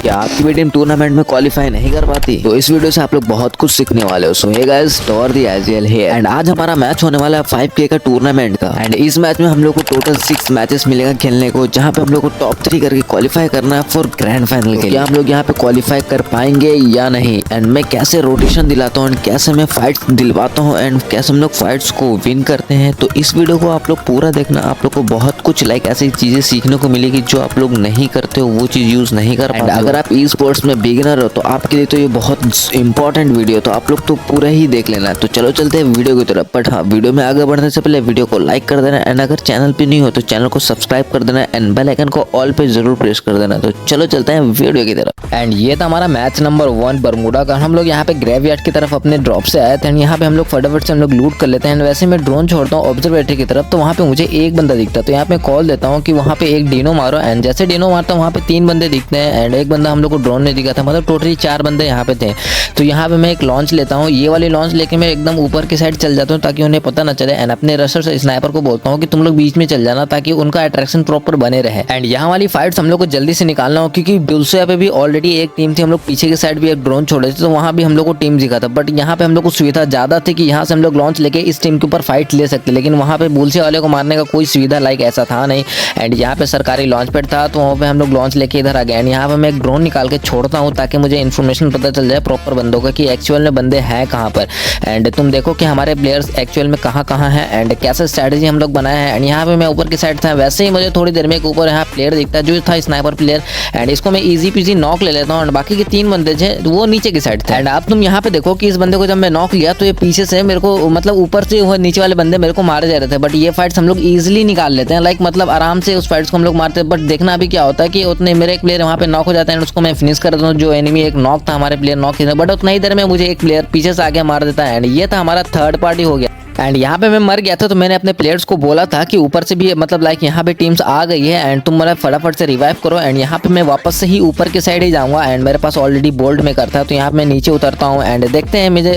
क्या आपकी भी टीम टूर्नामेंट में क्वालिफाई नहीं कर पाती? तो इस वीडियो से आप लोग बहुत कुछ सीखने वाले हो। So hey guys, tower the AGL here and आज हमारा मैच होने वाला है 5K का टूर्नामेंट का। एंड इस मैच में हम लोग को टोटल 6 मैचेस मिलेगा खेलने को, जहाँ पे हम लोग को टॉप 3 करके क्वालिफाई करना है फॉर ग्रैंड फाइनल के लिए। क्या हम लोग यहाँ पे क्वालिफाई कर पाएंगे या नहीं, एंड मैं कैसे रोटेशन दिलाता हूँ एंड कैसे मैं फाइट्स दिलवाता हूँ एंड कैसे हम लोग फाइट्स को विन करते हैं। तो इस वीडियो को आप लोग पूरा देखना, आप लोग को बहुत कुछ ऐसी चीजें सीखने को मिलेगी जो आप लोग नहीं करते हो, वो चीज यूज नहीं कर पाते। अगर आप ई स्पोर्ट्स में बिगिनर हो तो आपके लिए तो ये बहुत इंपॉर्टेंट वीडियो, तो आप लोग तो पूरा ही देख लेना। तो चलो चलते हैं वीडियो की तरफ। बट हाँ, वीडियो में आगे बढ़ने से पहले वीडियो को लाइक कर देना एंड अगर चैनल पे नहीं हो तो चैनल को सब्सक्राइब कर देना एंड बेल आइकन को ऑल पे जरूर प्रेस कर देना। तो चलो चलते हैं वीडियो की तरफ। एंड ये था हमारा मैच नंबर 1 बरमूडा का। हम लोग यहाँ पे ग्रेवयार्ड की तरफ अपने ड्रॉप से आए थे। यहाँ पे हम लोग फटाफट से हम लोग लूट कर लेते हैं। वैसे मैं ड्रोन छोड़ता हूँ ऑब्जर्वेटरी की तरफ, तो वहाँ पे मुझे एक बंदा दिखता, तो यहाँ पे कॉल देता हूँ कि वहाँ पे एक डिनो मारो। एंड जैसे डिनो मारता हूँ वहाँ पे 3 बंदे दिखते हैं एंड एक बंदा हम लोग को ड्रोन ने दिखा था, मतलब टोटली 4 बंदे यहाँ पे थे। तो यहाँ पे मैं एक लॉन्च लेता हूँ, ये वाली लॉन्च लेके मैं एकदम ऊपर की साइड चल जाता हूँ ताकि उन्हें पता ना चले। एंड अपने रशर से स्नाइपर को बोलता हूँ कि तुम लोग बीच में चल जाना ताकि उनका अट्रैक्शन प्रॉपर बने रहे। एंड यहाँ वाली फाइट्स हम लोग को जल्दी से निकालना हो, क्योंकि बुलसिया पे भी ऑलरेडी एक टीम थी, हम लोग पीछे की साइड भी एक ड्रोन छोड़े थे, तो वहाँ भी हम लोग को टीम दिखा था। बट यहाँ पे हम लोग को सुविधा ज्यादा थी कि यहाँ से हम लोग लॉन्च लेके इस टीम के ऊपर फाइट ले सकते, लेकिन वहाँ पे बुलसिया वाले को मारने का कोई सुविधा ऐसा था नहीं। एंड यहाँ पे सरकारी लॉन्च पैड था, तो वहाँ पे हम लोग लॉन्च लेके इधर आ गए। एंड यहाँ पे मैं एक ड्रोन निकाल के छोड़ता हूँ ताकि मुझे इन्फॉर्मेशन पता चल जाए प्रॉपर बंदों का कि एक्चुअल में बंदे हैं कहाँ पर। एंड तुम देखो कि हमारे प्लेयर्स एक्चुअल में कहाँ कहाँ हैं एंड कैसे स्ट्रैटेजी हम लोग बनाए हैं। एंड यहाँ पे मैं ऊपर की साइड था, वैसे ही मुझे थोड़ी देर में एक ऊपर यहाँ प्लेयर दिखता जो था स्नाइपर प्लेयर, एंड इसको मैं इजी पीजी नॉक ले लेता हूँ। एंड बाकी के 3 बंदे थे वो नीचे की साइड थे। एंड अब तुम यहाँ पे देखो कि इस बंदे को जब मैं नॉक लिया तो ये पीछे से मेरे को, मतलब ऊपर से वो नीचे वाले बंदे मेरे को मारे जा रहे थे। बट ये फाइट्स हम लोग इजीली निकाल लेते हैं, मतलब आराम से उस फाइट्स को हम लोग मारते हैं। बट देखना अभी क्या होता है कि उतने मेरे एक प्लेयर वहाँ पे नॉक हो जाता है, उसको मैं फिनिश कर देता हूँ। जो एनिमी एक नॉक था, हमारे प्लेयर नॉक थे, बट उतना ही देर में मुझे एक प्लेयर पीछे से आके मार देता है। एंड ये था हमारा थर्ड पार्टी हो गया। एंड यहाँ पे मैं मर गया था, तो मैंने अपने प्लेयर्स को बोला था कि ऊपर से भी यहाँ पे टीम्स आ गई है एंड तुम मेरा फटाफट से रिवाइव करो। एंड यहाँ पे मैं वापस से ही ऊपर की साइड ही जाऊँगा एंड मेरे पास ऑलरेडी बोल्ड में करता है, तो यहाँ पे मैं नीचे उतरता हूँ एंड देखते हैं मुझे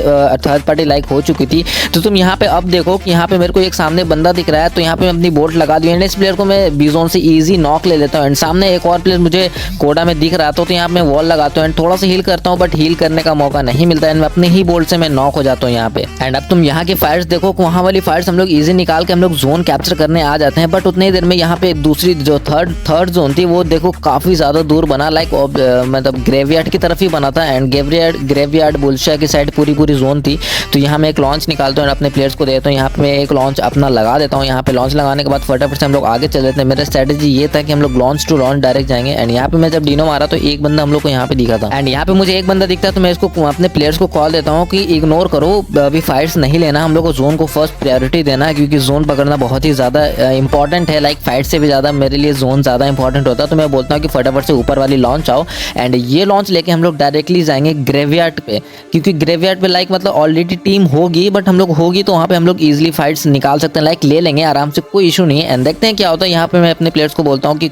थर्ड पार्टी हो चुकी थी। तो तुम यहाँ पे अब देखो कि यहाँ पे मेरे को एक सामने बंदा दिख रहा है, तो यहाँ पे मैं अपनी बोल्ट लगा दी एंड इस प्लेयर को मैं बीजोन से ईजी नॉक ले लेता हूँ। एंड सामने एक और प्लेयर मुझे कोडा में दिख रहा था, तो यहाँ पे मैं वॉल लगाता हूँ एंड थोड़ा सा हील करता हूँ, बट हील करने का मौका नहीं मिलता है। अपने ही बोल्ट से मैं नॉक हो जाता हूँ यहाँ पे। एंड अब तुम यहाँ की फाइट्स देखो, वहाँ वाली फाइट्स हम लोग इजी निकाल के हम लोग जोन कैप्चर करने आ जाते हैं। बट उतनी ही देर में यहाँ पे दूसरी जो थर्ड जोन थी वो देखो काफी ज्यादा दूर बना, मतलब ग्रेवयार्ड की तरफ ही बना था। एंड ग्रेवयार्ड बुलशिया की साइड पूरी जोन थी। तो यहाँ मैं एक लॉन्च निकालता हूँ अपने प्लेयर्स को देता हूँ। यहाँ पे मैं एक लॉन्च अपना लगा देता हूँ। यहाँ पे लॉन्च लगाने के बाद फटाफट से हम लोग आगे चल देते हैं। मेरा स्ट्रेटेजी ये था कि हम लोग लॉन्च टू लॉन्च डायरेक्ट जाएंगे। एंड यहाँ पे मैं जब डिनो मारा तो एक बंदा हम लोग को यहाँ पे दिखा था। एंड यहाँ पे मुझे एक बंदा दिखता है, तो मैं इसको अपने प्लेयर्स को कॉल देता हूँ कि इग्नोर करो, अभी फाइट्स नहीं लेना, हम लोग को जोन को फर्स्ट प्रायोरिटी देना है, क्योंकि जोन पकड़ना बहुत ही ज़्यादा इंपॉर्टेंट है। फाइट से भी ज़्यादा मेरे लिए जोन ज़्यादा इंपॉर्टेंट होता है। तो मैं बोलता हूँ कि फटाफट से ऊपर वाली लॉन्च आओ एंड ये लॉन्च लेके हम लोग डायरेक्टली जाएंगे ग्रेवयार्ड पे, क्योंकि ग्रेवयार्ड पे मतलब ऑलरेडी टीम होगी, बट हम लोग होगी तो वहाँ पे हम लोग इजीली फाइट्स निकाल सकते हैं, ले लेंगे आराम से, कोई इशू नहीं है। एंड देखते हैं क्या होता है। यहाँ पे मैं अपने प्लेयर्स को बोलता हूँ कि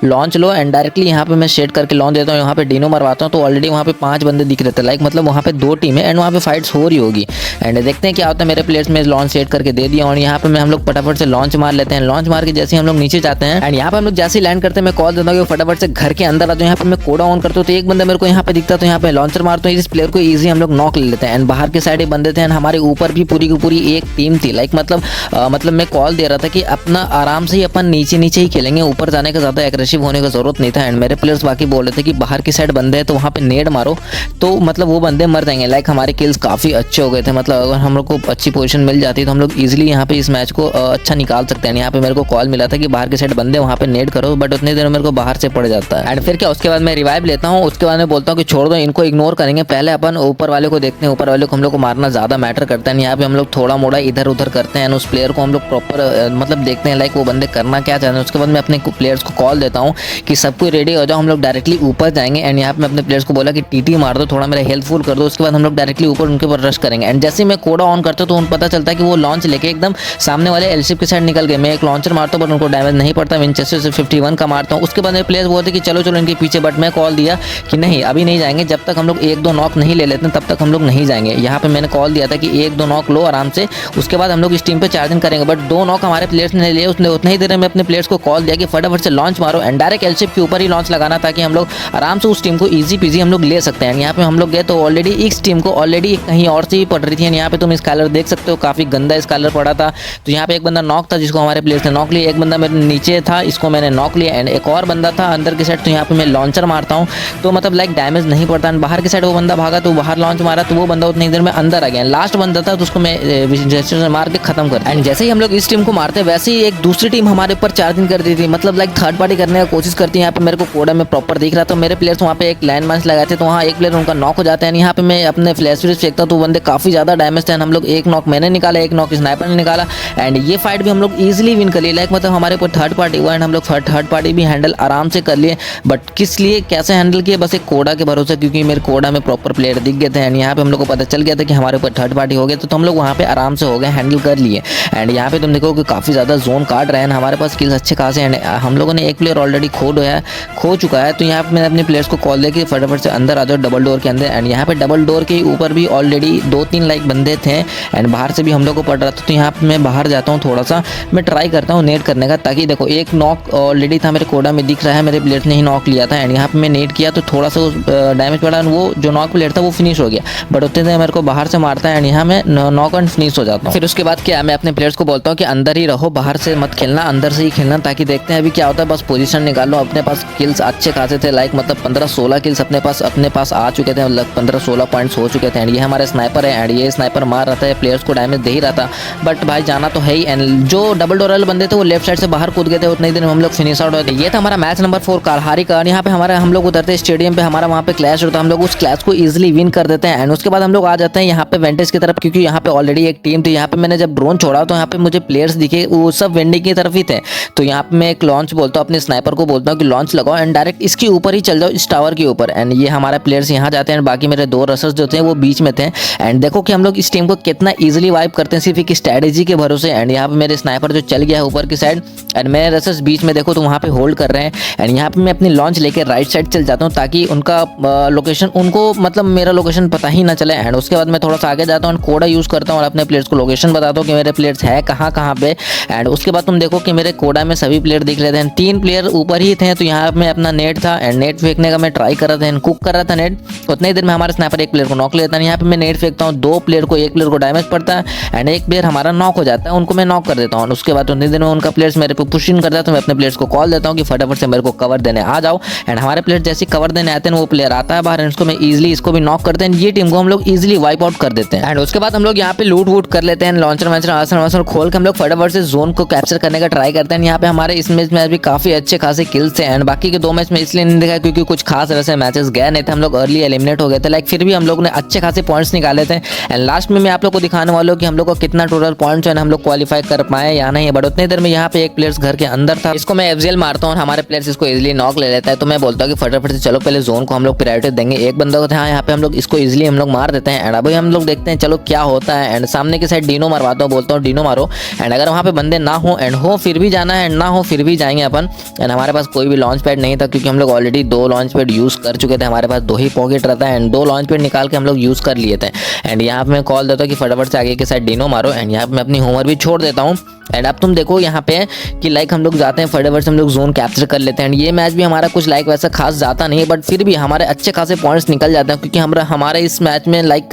लॉन्च लो एंड डायरेक्टली यहाँ पे मैं शेड करके लॉन्च देता हूँ। यहाँ पे डिनो मरवाता हूँ, तो ऑलरेडी वहाँ पे 5 बंदे दिख रहे थे, मतलब वहाँ पे 2 टीम है एंड वहाँ पे फाइट्स हो रही होगी। एंड देखते हैं क्या होता है। मेरे प्लेयर्स में लॉन्च शेड करके दे दिया और यहाँ पे मैं हम लोग फटाफट से लॉन्च मार लेते हैं। लॉन्च मार के जैसे हम लोग नीचे जाते हैं एंड यहाँ पे हम लोग जैसे ही लैंड करते हैं मैं कॉल देता हूँ कि फटाफट से घर के अंदर आ जाओ। यहाँ पे मैं कोडा ऑन करता हूँ, तो एक बंदा मेरे को यहाँ पे दिखता है, तो यहाँ पे लॉन्चर मारता हूँ, इस प्लेयर को इजी हम लोग नॉक ले लेते हैं। एंड बाहर के साइड बंदे थे एंड हमारे ऊपर भी पूरी की पूरी एक टीम थी। मतलब मैं कॉल दे रहा था कि अपना आराम से ही अपन नीचे ही खेलेंगे, ऊपर जाने का ज्यादा एग्रेसिव होने की जरूरत नहीं था। एंड मेरे प्लेयर्स बाकी बोल रहे थे कि बाहर की साइड बंदे हैं तो वहाँ पे नेड मारो, तो मतलब वो बंदे मर जाएंगे। हमारे किल्स काफी अच्छे हो गए थे, मतलब अगर हम लोग को अच्छी पोजीशन मिल जाती तो हम लोग इजीली यहाँ पे इस मैच को अच्छा निकाल सकते हैं। यहाँ पे मेरे को कॉल मिला था कि बाहर के साइड बंदे वहाँ पे नेड करो, बट उतनी देर मेरे को बाहर से पड़ जाता है। एंड फिर क्या, उसके बाद मैं रिवाइव लेता हूँ। उसके बाद मैं बोलता हूँ कि छोड़ दो, इनको इग्नोर करेंगे, पहले अपन ऊपर वाले को देखते हैं। ऊपर वाले को हम लोग को मारना ज्यादा मैटर करता है। यहाँ पे हम लोग थोड़ा मोड़ा इधर उधर करते हैं, उस प्लेयर को हम लोग प्रॉपर मतलब देखते हैं वो बंदे करना क्या चाहते हैं। उसके बाद मैं अपने प्लेयर्स को कॉल देता हूँ कि सब कोई रेडी हो जाओ, हम लोग डायरेक्टली ऊपर जाएंगे। एंड यहाँ पे मैं अपने प्लेयर्स को बोला कि टीटी मार दो, थोड़ा मेरा हेल्पफुल कर दो। उसके बाद हम लोग डायरेक्टली ऊपर उनके ऊपर रश करेंगे। एंड जैसे मैं कोडा ऑन करता हूँ तो उन पता चलता है कि वो लॉन्च लेके एकदम सामने वाले एलशिप की साइड निकल गए। मैं एक लॉन्चर मारता हूँ बट उनको डैमेज नहीं पड़ता, विंचेस्टर से 51 का मारता हूँ। उसके बाद मेरे प्लेयर्स बोलते कि चलो चलो इनके पीछे, बट मैं कॉल दिया कि नहीं अभी नहीं जाएंगे, जब तक हम लोग 1-2 नॉक नहीं ले लेते हैं तब तक हम लोग नहीं जाएंगे। यहाँ पे मैंने कॉल दिया था कि 1-2 नॉक लो आराम से, उसके बाद हम लोग इस टीम पे चार्जिंग करेंगे। बट 2 नॉक हमारे प्लेयर्स ने लिए, उसने उतनी ही देर में अपने प्लेयर्स को कॉल दिया कि फटाफट से लॉन्च मारो एंड डायरेक्ट एलशिप के ऊपर ही लॉन्च लगाना, ताकि हम लोग आराम से उस टीम को ईजी पीजी हम लोग ले सकते हैं। यहाँ पे हम लोग गए तो ऑलरेडी इस टीम को ऑलरेडी कहीं और से ही पड़ रही थी। यहाँ पे तुम स्कैलर देख सकते हो, काफी गंदा स्कैलर पड़ा था। तो यहाँ पे एक बंदा नॉक था जिसको हमारे प्लेयर्स ने नॉक लिया, एक बंदा मेरे नीचे था इसको मैंने नॉक लिया एंड एक और बंदा था अंदर की साइड। तो यहाँ पे मैं लॉन्चर मारता हूँ तो मतलब लाइक डैमेज नहीं पड़ता एंड बाहर की साइड वो बंदा भागा तो बाहर लॉन्च मारा तो वो बंदा उतनी देर में अंदर आ गया। लास्ट बंदा था तो उसको मैं विंचेस्टर से मार के खत्म कर दिया। एंड जैसे ही हम लोग इस टीम को मारते वैसे ही एक दूसरी टीम हमारे ऊपर चार्जिंग कर दी थी, मतलब लाइक थर्ड पार्टी करने की कोशिश करती है। यहाँ पे मेरे को कोडा में प्रॉपर दिख रहा था, मेरे प्लेयर्स वहाँ पे एक लैंड माइंस लगाए थे तो वहाँ एक प्लेयर उनका नॉक हो जाता है। यहाँ पे मैं अपने फ्लैश फ्लैश फेंकता तो बंदे काफी ज्यादा डैमेज थे। हम लोग एक नॉक मैंने निकाला, एक नॉक स्नाइपर ने निकाला एंड ये फाइट भी हम लोग इजीली विन कर लिए। लाइक मतलब हमारे ऊपर थर्ड पार्टी हुआ एंड हम लोग थर्ड पार्टी भी हैंडल आराम से कर लिए। बट किस लिए कैसे हैंडल किए, बस एक कोडा के भरोसे, क्योंकि मेरे कोडा में प्रॉपर प्लेयर दिख गए थे एंड यहाँ पे हम लोग को पता चल गया था कि हमारे ऊपर थर्ड पार्टी हो गया तो हम लोग वहाँ पे आराम से हो गए, हैंडल कर लिए। एंड यहाँ पे तुम देखो कि काफ़ी ज़्यादा जोन काट रहे हैं, हमारे पास स्किल्स अच्छे खासे एंड हम लोगों ने एक प्लेयर ऑलरेडी खो चुका है। तो यहाँ पे मैंने अपने प्लेयर्स को कॉल दिया कि फटाफट से अंदर आ जाओ डबल डोर के अंदर। एंड यहाँ पे डबल डोर के ऊपर भी ऑलरेडी 2-3 लाइक बंदे थे एंड बाहर से भी हम लोग को पड़ रहा था। तो यहाँ पे मैं बाहर जाता हूँ, थोड़ा सा मैं ट्राई करता हूँ नेट करने का, ताकि देखो एक नॉक ऑलरेडी था मेरे कोडा में दिख रहा है, मेरे प्लेयर्स ने ही नॉक लिया था एंड यहाँ पे मैं नेट किया तो थोड़ा सा डैमेज पड़ा एंड वो जो नॉक प्लेयर था वो फिनिश हो गया। बट उतने देर मेरे को बाहर से मारता है एंड यहाँ मैं नॉक एंड फिनिश हो जाता हूँ। फिर उसके बाद क्या मैं अपने प्लेयर्स को बोलता हूँ कि अंदर ही रहो, बाहर से मत खेलना, अंदर से ही खेलना, ताकि देखते हैं अभी क्या होता है। बस पोजीशन निकाल लो। अपने पास किल्स अच्छे खासे थे, लाइक मतलब 15-16 किल्स अपने पास आ चुके थे, मतलब 15-16 पॉइंट्स हो चुके थे एंड ये हमारे स्नाइपर है एंड ये स्नाइपर मार रहा था, प्लेयर्स को डैमेज दे ही रहा था। बट भाई जाना तो है ही एंड जो डबल डोर वाले बंदे थे वो लेफ्ट साइड से बाहर कूद गए थे, उतने दिन में हम लोग फिनिश आउट हो गए। ये था हमारा मैच नंबर 4 काल्हारी का। यहाँ पे हम लोग उतरते स्टेडियम पे, हमारा वहाँ पे क्लैश होता है, हम लोग उस क्लैश को इजिली विन कर देते हैं एंड उसके बाद हम लोग आ जाते हैं यहाँ पे वेंटेज की तरफ, क्योंकि यहाँ पे ऑलरेडी एक टीम थी। यहाँ पे मैंने जब ड्रोन छोड़ा तो यहाँ पे मुझे प्लेयर्स दिखे, वो सब वेंडिंग की तरफ ही थे। तो यहाँ पे मैं एक लॉन्च बोलता हूँ, अपने स्नाइपर को बोलता हूँ कि लॉन्च लगाओ एंड डायरेक्ट इसके ऊपर ही चल जाओ, इस टावर के ऊपर। एंड ये हमारे प्लेयर्स यहाँ जाते हैं, बाकी मेरे 2 रसर्स जो थे वो बीच में थे एंड देखो कि हम लोग इस टीम को कितना इजीली वाइप करते हैं सिर्फ एक स्ट्रेटेजी के भरोसे। एंड यहाँ पे मेरे स्नाइपर जो चल गया है ऊपर की साइड एंड मेरे रसर्स बीच में देखो तो वहाँ पे होल्ड कर रहे हैं एंड यहाँ पे मैं अपनी लॉन्च लेके राइट साइड चल जाता हूँ, ताकि उनका लोकेशन उनको मतलब मेरा लोकेशन पता ही ना चले। एंड उसके बाद मैं थोड़ा सा आगे जाता हूँ, कोडा यूज़ करता हूँ और अपने प्लेयर्स को लोकेशन बताता हूँ कि मेरे प्लेयर्स है कहाँ पे। एंड उसके बाद तुम देखो कि मेरे कोडा में सभी प्लेयर दिख रहे थे, 3 प्लेयर ऊपर ही थे। तो यहाँ पे अपना नेट था एंड नेट फेंकने का मैं ट्राई कर रहा था एंड कुक कर रहा था नेट। उतनी देर में हमारे स्नाइपर एक प्लेयर को नॉक लेता है। यहाँ पे मैं नेट फेंकता हूँ, 2 प्लेयर को, एक प्लेयर को डैमेज पड़ता है एंड एक प्लेयर हमारा नॉक हो जाता है, उनको मैं नॉक कर देता हूँ। उसके बाद उतनी देर में उनका प्लेयर्स मेरे पे पुश इन करता है तो मैं अपने प्लेयर्स को कॉल देता हूँ कि फटाफट से मेरे को कवर देने आ जाओ। एंड हमारे प्लेयर जैसे कवर देने आते हैं वो प्लेयर आता है बाहर, उसको मैं इजिली इसको भी नॉक करते हैं, ये टीम को हम लोग इजिली वाइप आउट कर देते हैं। एंड उसके बाद हम लोग यहाँ पे लूट वूट कर लेते हैं, लॉन्चर वॉन्चर आसन खोल के हम लोग फटाफट से जोन को कैप्चर करने का ट्राई करते हैं। यहाँ पे हमारे इस मैच में भी काफी अच्छे खासे किल्स थे एंड बाकी के 2 मैच में इसलिए नहीं दिखा क्योंकि कुछ खास वैसे मैचेस गए नहीं थे, हम लोग अर्ली एलिमिनेट हो गए थे। लाइक फिर भी हम लोग ने अच्छे खासे पॉइंट्स निकाले थे एंड लास्ट में मैं आप लोग को दिखाने वाला हूँ कि हम लोग को कितना टोटल पॉइंट्स है, हम लोग क्वालिफाई कर पाए या नहीं। बट उतनी देर में यहाँ पे एक प्लेयर्स घर के अंदर था, इसको मैं FGL मारता हूँ और हमारे प्लेयर्स इसको इजिली नॉक ले लेता है। तो मैं बोलता हूँ कि फटाफट से चलो पहले जोन को हम लोग प्रायोरिटी देंगे, एक बंदा को यहाँ पे हम लोग इसको इजिली हम लोग मार देते हैं एंड अभी हम लोग देखते हैं चलो क्या होता है। एंड सामने की साइड डीनो मरवाता हूँ, बोलता हूँ डीनो मारो एंड अगर वहाँ पे बंदे ना हो एंड हो फिर भी जाना है एंड ना हो फिर भी जाएंगे अपन। एंड हमारे पास कोई भी लॉन्च पैड नहीं था क्योंकि हम लोग ऑलरेडी 2 लॉन्च पैड यूज़ कर चुके थे, हमारे पास 2 ही पॉकेट रहता है एंड 2 लॉन्च पैड निकाल के हम लोग यूज़ कर लिए थे। एंड यहाँ पे मैं कॉल देता हूँ कि फटाफट से आगे की साइड डीनो मारो एंड यहाँ पे मैं अपनी होमर भी छोड़ देता हूँ। एंड अब तुम देखो यहाँ पे कि लाइक हम लोग जाते हैं फटाफट से हम लोग जोन कैप्चर कर लेते हैं एंड ये मैच भी हमारा कुछ लाइक वैसा खास जाता नहीं है, बट फिर भी हमारे अच्छे खासे पॉइंट्स निकल जाते हैं क्योंकि हमारे इस मैच में लाइक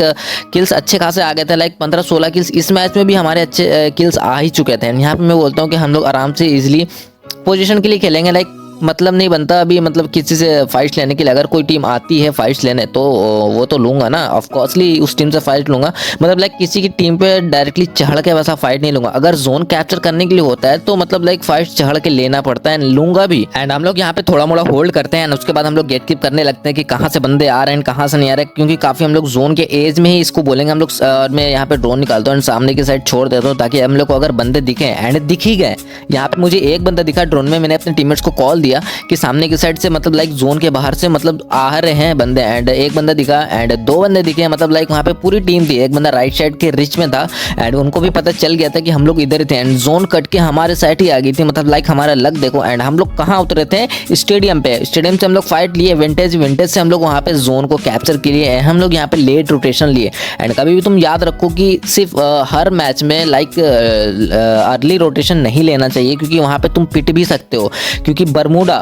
किल्स अच्छे खासे आ गए थे, लाइक 15-16 किल्स इस मैच में भी हमारे अच्छे किल्स आ ही चुके थे। यहाँ पे मैं बोलता हूँ कि हम लोग आराम से इजिली पोजीशन के लिए खेलेंगे, लाइक मतलब नहीं बनता अभी मतलब किसी से फाइट्स लेने के लिए। अगर कोई टीम आती है फाइट्स लेने तो वो तो लूंगा ना, ऑफकोर्सली उस टीम से फाइट लूंगा, मतलब लाइक किसी की टीम पे डायरेक्टली चढ़ के वैसा फाइट नहीं लूंगा। अगर जोन कैप्चर करने के लिए होता है तो मतलब लाइक फाइट चढ़ के लेना पड़ता है, लूंगा भी। एंड हम लोग यहाँ पे थोड़ा मोड़ा होल्ड करते हैं, उसके बाद हम लोग गेट कीप करने लगते हैं कि कहाँ से बंदे आ रहे हैं कहाँ से नहीं आ रहे, क्योंकि काफी हम लोग जोन के एज में ही इसको बोलेंगे हम लोग। मैं यहाँ पे ड्रोन निकालता हूँ एंड सामने की साइड छोड़ देता हूँ ताकि हम लोग को अगर बंदे दिखे, एंड दिख ही गए। यहाँ पे मुझे एक बंदा दिखा ड्रोन में, मैंने अपने टीममेट्स को कॉल दिया कि सामने की साइड से मतलब लाइक जोन के बाहर से मतलब आ रहे हैं बंदे, एंड एक बंदा दिखा एंड दो बंदे दिखे, मतलब लाइक वहाँ पे पूरी टीम थी। एक बंदा राइट साइड के रिच में था एंड उनको भी पता चल गया था कि हम लोग इधर ही थे एंड जोन कट के हमारे साइड ही आ गई थी, मतलब लाइक हमारा लक देखो। एंड हम लोग कहाँ उतरे थे? स्टेडियम पे। स्टेडियम से हम लोग फाइट लिए, विंटेज से हम लोग वहाँ पे जोन को कैप्चर किए। हम लोग यहाँ पे लेट रोटेशन लिए एंड कभी भी तुम याद रखो कि सिर्फ हर मैच में लाइक अर्ली रोटेशन नहीं लेना चाहिए, क्योंकि वहाँ पे तुम पिट भी सकते हो, क्योंकि बरमूडा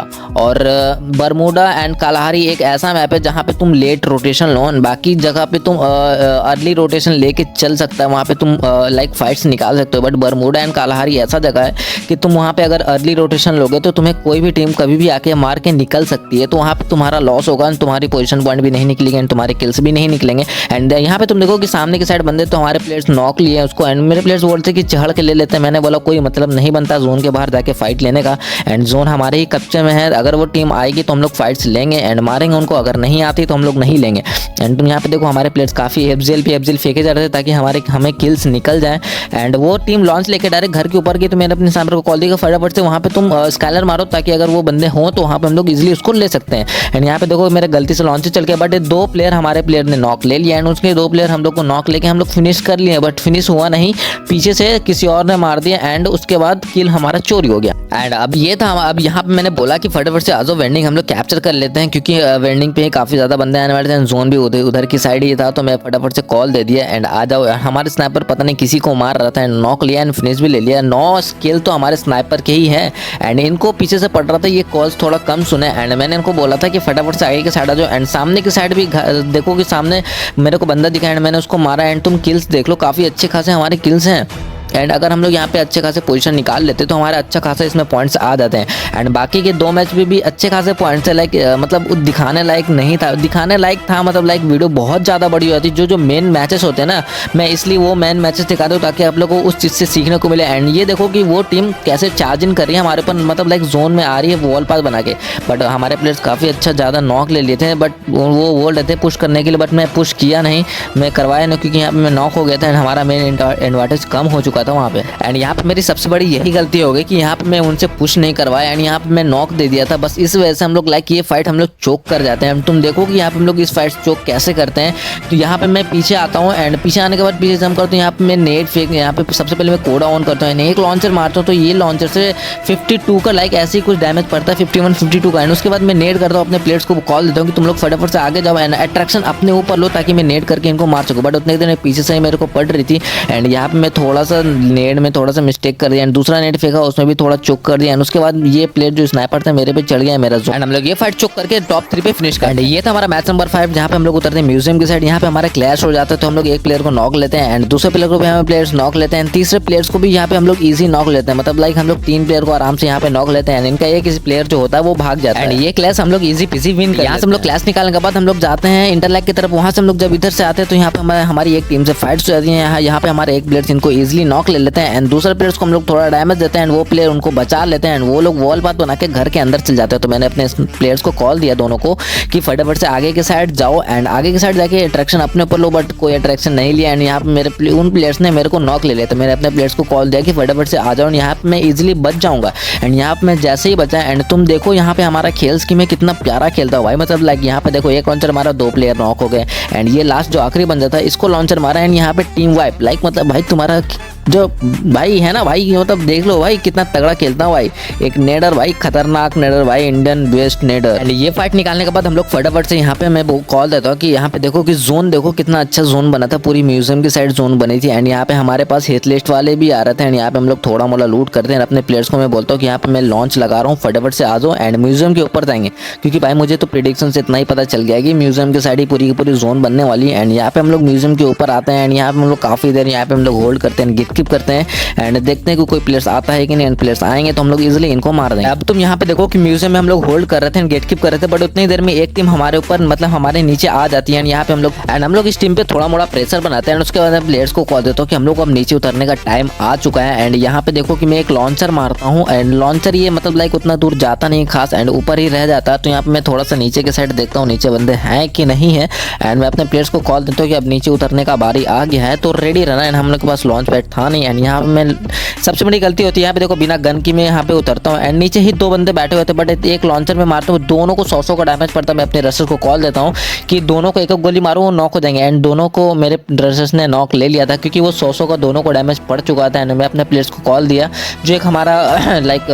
एंड कालाहारी एक ऐसा मैप है जहाँ पे तुम लेट रोटेशन लो, बाकी जगह पे तुम अर्ली रोटेशन लेके चल सकता है, वहाँ पे तुम लाइक फाइट्स निकाल सकते हो। बट बरमूडा एंड कालाहारी ऐसा जगह है कि तुम वहाँ पे अगर अर्ली रोटेशन लोगे तो तुम्हें कोई भी टीम कभी भी आके मार के निकल सकती है, तो वहाँ पे तुम्हारा लॉस होगा, तुम्हारी पोजीशन पॉइंट भी नहीं निकलेंगे एंड तुम्हारे किल्स भी नहीं निकलेंगे। एंड यहाँ पे तुम देखो कि सामने की साइड बंदे तो हमारे प्लेयर्स नॉक लिए हैं उसको, एंड मेरे प्लेयर्स बोलते कि चढ़ के ले लेते हैं। मैंने बोला कोई मतलब नहीं बनता जोन के बाहर जाके फाइट लेने का, एंड जोन हमारे ही कब्जे में है। अगर वो टीम आएगी तो हम लोग फाइट्स लेंगे एंड मारेंगे उनको, अगर नहीं आती तो हम लोग नहीं लेंगे। एंड तुम यहाँ पे देखो हमारे प्लेयर्स काफ़ी एफजेल फेंके जा रहे थे ताकि हमें किल्स निकल जाए। एंड वो टीम लॉन्च लेके डायरेक्ट घर के ऊपर गई, तो मैंने अपने स्नाइपर को कॉल दिया फटाफट से वहाँ पे तुम स्कैनर मारो, ताकि अगर वो बंदे हों तो वहाँ पे हम लोग इजीली उसको ले सकते हैं। एंड यहाँ पे देखो मेरे गलती से लॉन्च चल गया, बट दो प्लेयर हमारे प्लेयर ने नॉक ले लिया एंड उसके दो प्लेयर हम लोग को नॉक लेके हम लोग फिनिश कर लिए, बट फिनिश हुआ नहीं, पीछे से किसी और ने मार दिया एंड उसके बाद किल हमारा चोरी हो गया। एंड अब ये था, अब यहाँ पे मैंने बोला कि फटाफट से आजो वेंडिंग हम लोग कैप्चर कर लेते हैं, क्योंकि वेंडिंग पे काफ़ी ज़्यादा बंदे आने वाले थे, जोन भी उधर की साइड ही था, तो मैं फटाफट से कॉल दे दिया एंड आ जाओ। हमारे स्नाइपर पता नहीं किसी को मार रहा था एंड नॉक लिया एंड फिनिश भी ले लिया। 9 स्किल तो हमारे स्नाइपर के ही है एंड इनको पीछे से पड़ रहा था, ये कॉल्स थोड़ा कम सुने एंड मैंने इनको बोला था कि फटाफट से आगे की साइड आ जाओ। एंड सामने की साइड भी देखो कि सामने मेरे को बंदा दिखा एंड मैंने उसको मारा एंड तुम किल्स देख लो, काफ़ी अच्छे खासे हमारे किल्स हैं। एंड अगर हम लोग यहाँ पे अच्छे खासे पोजीशन निकाल लेते तो हमारा अच्छा खासा इसमें पॉइंट्स आ जाते हैं। एंड बाकी के 2 मैच में भी अच्छे खासे पॉइंट्स है, लाइक मतलब दिखाने लायक नहीं था, दिखाने लायक था, मतलब लाइक वीडियो बहुत ज़्यादा बड़ी हो जाती। जो मेन मैचेस होते हैं ना, मैं इसलिए वो मेन मैचेस दिखाता हूँ ताकि आप लोगों को उस चीज़ से सीखने को मिले। एंड ये देखो कि वो टीम कैसे चार्ज इन कर रही है हमारे ऊपर, मतलब लाइक जोन में आ रही है वॉल पास बना के, बट हमारे प्लेयर्स काफ़ी अच्छा ज़्यादा नॉक ले लिए थे, बट वो बोल रहे थे पुश करने के लिए, बट मैं पुश किया नहीं, मैं करवाया नहीं, क्योंकि यहाँ पे मैं नॉक हो गया था एंड हमारा मेन एडवांटेज कम हो चुका था वहाँ पे। एंड यहाँ पे मेरी सबसे बड़ी यही गलती हो गई कि यहाँ पे मैं उनसे पुश नहीं करवाया एंड यहाँ पे मैं नॉक दे दिया था, बस इस वजह से हम लोग लाइक ये फाइट हम लोग चोक कर जाते हैं। तुम देखो कि यहाँ पे हम लोग इस फाइट चोक कैसे करते हैं, तो यहाँ पे मैं पीछे आता हूँ एंड पीछे आने के बाद पीछे जम करता हूँ, यहाँ पे मैं नेट फेंक, यहाँ पे सबसे पहले मैं कोडा ऑन करता हूँ, एक लॉन्चर मारता हूँ, तो ये लॉन्चर से 52 का लाइक ऐसे ही कुछ डैमेज पड़ता है, 51 52 का। एंड उसके बाद मैं नेट करता हूँ, अपने प्लेयर्स को कॉल देता हूँ कि तुम लोग फटाफट से आगे जाओ एंड अट्रैक्शन अपने ऊपर लो ताकि मैं नेट करके इनको मार सकूँ। बट उतने देर पीछे से ही मेरे को पड़ रही थी एंड यहाँ पे मैं थोड़ा सा नेट में थोड़ा सा मिस्टेक कर दिया एंड दूसरा नेट फेंका, उसमें भी थोड़ा चुक कर दिया एंड उसके बाद ये प्लेयर जो स्नाइपर था मेरे पे चढ़ गया मेरा जोन एंड हम लोग ये फाइट चुक करके टॉप 3 पे फिनिश कर। ये था हमारा मैच नंबर 5, जहाँ पे हम लोग उतरते हैं म्यूजियम की साइड। यहाँ पे हमारा क्लैश हो जाता है, तो हम लोग एक प्लेयर को नॉक लेते हैं एंड दूसरे प्लेयर को भी हमें प्लेयर्स नॉक लेते हैं, तीसरे प्लेयर्स को भी यहाँ पे हम लोग इजी नॉक लेते हैं, मतलब लाइक हम लोग 3 प्लेयर को आराम से यहाँ पे नॉक लेते हैं। इनका एक प्लेयर जो होता है वो भाग जाता है एंड ये क्लैश हम लोग इजी पीसी विन करते हैं। यहाँ से हम लोग क्लैश निकालने के बाद हम लोग जाते हैं इंटरलैक की तरफ, वहाँ से हम लोग जब इधर से आते हैं तो यहाँ पे हमारी एक टीम से फाइट्स हो जाती है। यहाँ पे हमारे एक प्लेयर्स इनको इजिली नॉक ले लेते हैं एंड दूसरे प्लेयर्स को हम लोग थोड़ा डैमेज देते हैं एंड वो प्लेयर उनको बचा लेते हैं एंड वो लोग वॉल पाथ बना के घर के अंदर चल जाते हैं। तो मैंने अपने प्लेयर्स को कॉल दिया दोनों को कि फटाफट से आगे के साइड जाओ एंड आगे के साइड जाके अट्रैक्शन अपने ऊपर लो, बट कोई अट्रैक्शन नहीं लिया एंड यहाँ पे मेरे उन प्लेयर्स ने मेरे को नॉक ले लिया। तो मैंने अपने प्लेयर्स को कॉल दिया कि फटाफट से आ जाओ एंड यहाँ पे मैं इजीली बच जाऊंगा एंड यहाँ पे मैं जैसे ही बचा एंड तुम देखो यहाँ पे हमारा खेल स्कीम में कितना प्यारा खेलता है भाई, मतलब लाइक यहाँ पे देखो एक लॉन्चर मारा, 2 प्लेयर नॉक हो गए एंड ये लास्ट जो आखिरी बंदा था इसको लॉन्चर मारा एंड यहाँ पे टीम वाइप, लाइक मतलब भाई तुम्हारा जो भाई है ना भाई, मतलब देख लो भाई कितना तगड़ा खेलता हूँ भाई, एक नेडर भाई, खतरनाक नेडर भाई, इंडियन बेस्ट नेडर। एंड ये फाइट निकालने के बाद हम लोग फटाफट से यहाँ पे मैं कॉल देता हूँ कि यहाँ पे देखो कि जोन देखो कितना अच्छा जोन बना था, पूरी म्यूजियम की साइड जोन बनी थी एंड यहाँ पे हमारे पास हिट लिस्ट वाले भी आ रहे थे एंड यहाँ पे हम लोग थोड़ा मोड़ा लूट करते हैं। अपने प्लेयर्स को मैं बोलता हूँ कि यहाँ पे मैं लॉन्च लगा रहा हूँ, फटाफट से आ जाओ एंड म्यूजियम के ऊपर जाएंगे, क्योंकि भाई मुझे तो प्रेडिक्शन से इतना ही पता चल गया कि म्यूजियम की साइड ही पूरी की पूरी जोन बनने वाली है। एंड यहाँ पे हम लोग म्यूजियम के ऊपर आते हैं एंड यहाँ पे हम लोग काफ़ी देर यहाँ पे हम लोग होल्ड करते हैं, गेट कीप करते हैं एंड देखते हैं कि कोई प्लेयर्स आता है कि नहीं, प्लेयर्स आएंगे तो हम लोग इजीली इनको मार देंगे। अब तुम यहाँ पे देखो कि म्यूजियम में हम लोग होल्ड कर रहे थे, गेट कीप कर रहे थे, बट उतनी देर में एक टीम हमारे ऊपर मतलब हमारे नीचे आ जाती है। यहाँ पे हम लोग इस टीम पे थोड़ा मोड़ा प्रेशर बनाते हैं एंड उसके बाद प्लेयर्स को कॉल देता हूँ कि हम लोग अब नीचे उतरने का टाइम आ चुका है। एंड यहाँ पे देखो कि मैं एक लॉन्चर मारता हूँ एंड लॉन्चर ये मतलब लाइक उतना दूर जाता नहीं खास एंड ऊपर ही रह जाता है। तो यहाँ पे मैं थोड़ा सा नीचे के साइड देखता हूँ नीचे बंदे हैं कि नहीं है एंड मैं अपने प्लेयर्स को कॉल देता हूँ कि अब नीचे उतरने का बारी आ गया है, तो रेडी रहना। एंड हम लोग के पास लॉन्च पैड था था नहीं। एंड यहाँ पे मैं सबसे बड़ी गलती होती है यहाँ पे, देखो बिना गन की मैं यहाँ पे उतरता हूँ एंड नीचे ही 2 बंदे बैठे हुए थे, बट एक लॉन्चर में मारता हूँ, दोनों को 100 का डैमेज पड़ता है। मैं अपने रसर्स को कॉल देता हूँ कि दोनों को एक गोली मारूँ वो नॉक हो जाएंगे, एंड दोनों को मेरे रसर्स ने नॉक ले लिया था क्योंकि वो 100 का दोनों को डैमेज पड़ चुका था। एंड मैं अपने प्लेयर्स को कॉल दिया, जो एक हमारा लाइक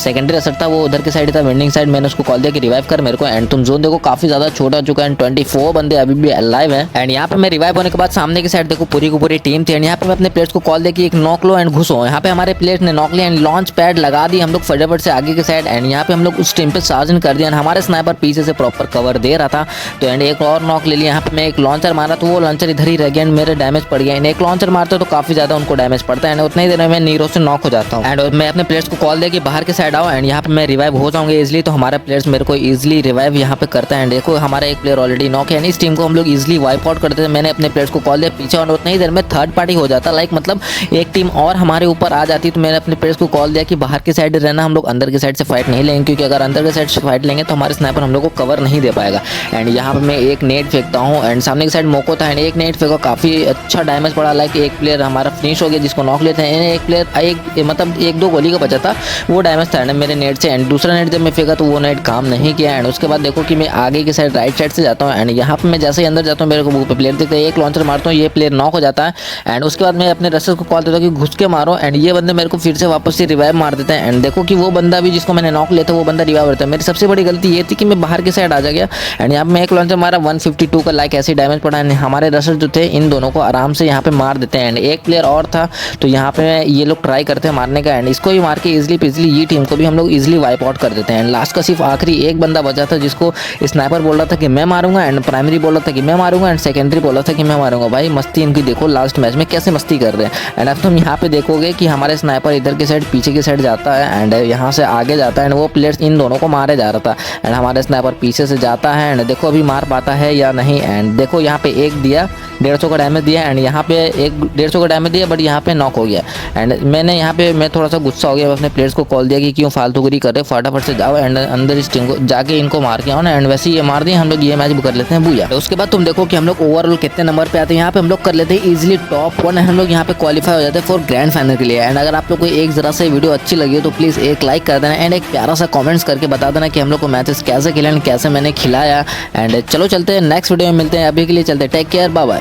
सेकेंडरी रसर था वो उधर की साइड था, विंडिंग साइड। मैंने उसको कॉल दिया कि रिवाइव कर मेरे को। एंड तुम जोन देखो काफी ज्यादा छोटा हो चुका है, 24 बंदे अभी भी अलाइव है। एंड यहाँ पे मैं रिवाइव होने के बाद सामने की साइड देखो पूरी की पूरी टीम थी। एंड यहाँ पे मैं अपने प्लेयर्स को कॉल दिया कि एक नॉक लो एंड घुसो। यहाँ पे हमारे प्लेयर्स ने नॉक लिया एंड लॉन्च पैड लगा दी हम लोग फटाफट से आगे की साइड। एंड यहाँ पे हम लोग उस टीम पे चार्जिंग कर दिया, हमारे स्नाइपर पीछे से प्रॉपर कवर दे रहा था। तो एंड एक और नॉक ले लिया। यहाँ पे मैं एक लॉन्चर मारा तो वो लॉन्चर इधर ही रह गया एंड मेरे डैमेज पड़ गया। एंड एक लॉन्चर मारते तो काफी ज्यादा उनको डैमेज पड़ता है एंड उतने ही देर में मैं नीरो से नॉक हो जाता हूँ। एंड मैं अपने प्लेयर्स को कॉल दिया कि बाहर के साइड आओ एंड यहाँ पे मैं रिवाइव हो जाऊंगा इजिली। तो हमारे प्लेयर्स मेरे को इजिली रिवाइव यहाँ पे करता है। एंड देखो हमारा एक प्लेयर ऑलरेडी नॉक है, इस टीम को हम लोग इजिली वाइप आउट करते थे। मैंने अपने प्लेयर्स को कॉल दिया पीछे और उतनी ही देर में थर्ड पार्टी हो जाता, लाइक मतलब एक टीम और हमारे ऊपर आ जाती। तो मैंने अपने प्लेयर्स को कॉल दिया कि बाहर की साइड रहना, हम लोग अंदर की साइड से फाइट नहीं लेंगे, क्योंकि अगर अंदर की साइड से फाइट लेंगे तो हमारे स्नाइपर हम लोग को कवर नहीं दे पाएगा। एंड यहाँ पे मैं एक नेट फेंकता हूँ एंड सामने की साइड मोको था एंड एक नेट फेंका, काफी अच्छा डैमेज पड़ा। लाइक एक प्लेयर हमारा फिनिश हो गया जिसको नॉक लेते हैं, एक प्लेयर मतलब 1-2 गोली का बचा था वो डैमेज था मेरे नेट से। एंड दूसरा नेट जब मैं फेंका तो वो नेट काम नहीं किया। एंड उसके बाद देखो कि मैं आगे की साइड राइट साइड से जाता हूँ एंड यहाँ पे मैं जैसे ही अंदर जाता हूँ मेरे को प्लेयर देखते हैं, एक लॉन्चर मारता हूँ, ये प्लेयर नॉक हो जाता है। एंड उसके बाद मैं अपने रसर्स को कॉल देता हूँ कि घुस के मारो एंड ये बंदे मेरे को फिर से वापस से रिवाइव मार देते हैं। एंड देखो कि वो बंदा भी जिसको मैंने नॉक लिया था वो बंदा रिवाइव होता है। मेरी सबसे बड़ी गलती ये थी कि मैं बाहर की साइड आ गया। एंड यहाँ पे मैं एक लॉन्चर मारा 152 का लाइक ऐसे डैमेज पड़ा। हमारे रसर्स जो थे इन दोनों को आराम से यहाँ पे मार देते हैं। एंड एक प्लेयर और था तो यहाँ पे ये लोग ट्राई करते हैं मारने का एंड इसको भी मार के इजिली पिजली ये टीम को भी हम लोग इजिली वाइप आउट कर देते हैं। एंड लास्ट का सिर्फ आखिरी एक बंदा बचा था जिसको स्नाइपर बोल रहा था कि मैं मारूंगा एंड प्राइमरी बोल रहा था कि मैं मारूंगा एंड सेकेंडरी बोल रहा था कि मैं मारूंगा। भाई मस्ती इनकी देखो लास्ट मैच में कैसे मस्ती कर रहे हैं। एंड अब तुम यहाँ पे देखोगे कि हमारे स्नाइपर इधर की साइड पीछे की साइड जाता है एंड यहाँ से आगे जाता है एंड वो प्लेयर्स इन दोनों को मारे जा रहा था। एंड हमारे स्नाइपर पीछे से जाता है एंड देखो अभी मार पाता है या नहीं। एंड देखो यहाँ पे एक दिया 150 का डैमेज दिया एंड यहाँ पे एक 150 का डैमेज दिया बट यहाँ पे नॉक हो गया। एंड मैंने यहाँ पे मैं थोड़ा सा गुस्सा हो गया, अपने प्लेयर्स को कॉल दिया कि क्यों फालतूगिरी कर रहे, फटाफट से जाओ एंड अंदर इस टीम को जाके इनको मार के आओ ना। एंड वैसे ये मार दिए, हम लोग ये मैच भी कर लेते हैं बुया। तो उसके बाद तुम देखो कि हम लोग ओवरऑल कितने नंबर पे आते हैं। यहाँ पे हम लोग कर लेते हैं इजिली टॉप 1, हम लोग यहाँ पे क्वालिफाई हो जाते हैं फॉर ग्रैंड फाइनल के लिए। एंड अगर आप लोग को एक जरा से वीडियो अच्छी लगी हो तो प्लीज़ एक लाइक कर देना एंड एक प्यारा सा कॉमेंट्स करके बता देना कि हम लोग को मैचेस कैसे खेले एंड कैसे मैंने खिलाया। एंड चलो चलते हैं नेक्स्ट वीडियो में मिलते हैं, अभी के लिए चलते टेक केयर, बाय बाय।